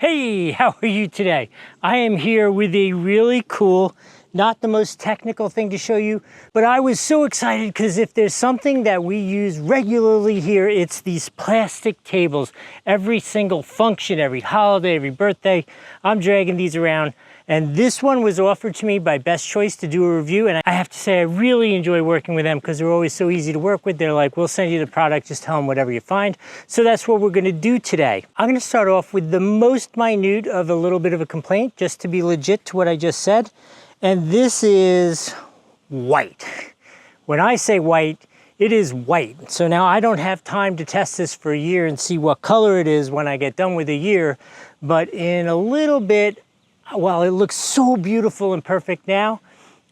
Hey, how are you today? I am here with a really cool, not the most technical thing to show you, but I was so excited because if there's something that we use regularly here, it's these plastic tables. Every single function, every holiday, every birthday, I'm dragging these around. And this one was offered to me by Best Choice to do a review. And I have to say, I really enjoy working with them because they're always so easy to work with. They're like, we'll send you the product, just tell them whatever you find. So that's what we're gonna do today. I'm gonna start off with the most minute of a little bit of a complaint, just to be legit to what I just said. And this is white. When I say white, it is white. So now I don't have time to test this for a year and see what color it is when I get done with a year. But in a little bit, while it looks so beautiful and perfect now,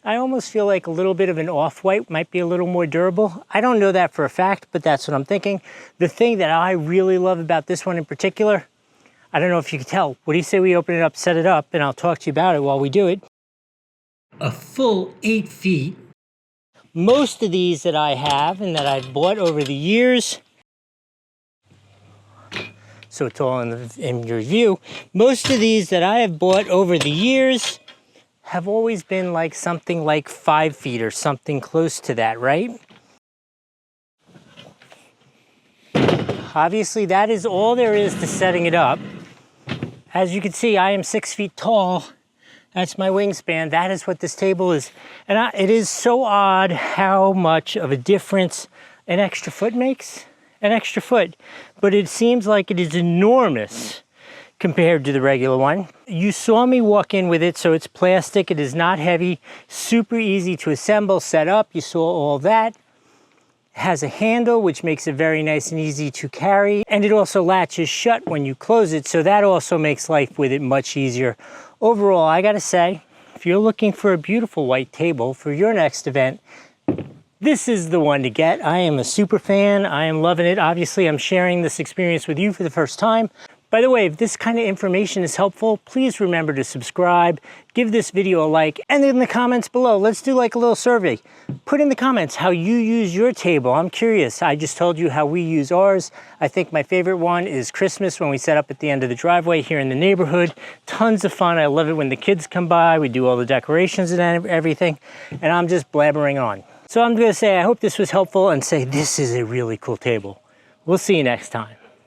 I almost feel like a little bit of an off-white might be a little more durable. I don't know that for a fact, but that's what I'm thinking. The thing that I really love about this one in particular, I don't know if you can tell. What do you say we open it up, set it up, and I'll talk to you about it while we do it. A full 8 feet. Most of these that I have and that I've bought over the years, so it's all in your review. Most of these that I have bought over the years have always been like something like 5 feet or something close to that, right? Obviously, that is all there is to setting it up. As you can see, I am 6 feet tall. That's my wingspan. That is what this table is. And it is so odd how much of a difference an extra foot makes. An extra foot, but it seems like it is enormous compared to the regular one. You saw me walk in with it, so it's plastic. It is not heavy, super easy to assemble, set up. You saw all that. It has a handle, which makes it very nice and easy to carry. And it also latches shut when you close it, so that also makes life with it much easier. Overall, I gotta say, if you're looking for a beautiful white table for your next event, this is the one to get. I am a super fan. I am loving it. Obviously, I'm sharing this experience with you for the first time. By the way, if this kind of information is helpful, please remember to subscribe, give this video a like, and in the comments below, let's do like a little survey. Put in the comments how you use your table. I'm curious. I just told you how we use ours. I think my favorite one is Christmas when we set up at the end of the driveway here in the neighborhood. Tons of fun. I love it when the kids come by. We do all the decorations and everything, and I'm just blabbering on. So I'm going to say I hope this was helpful and say this is a really cool table. We'll see you next time.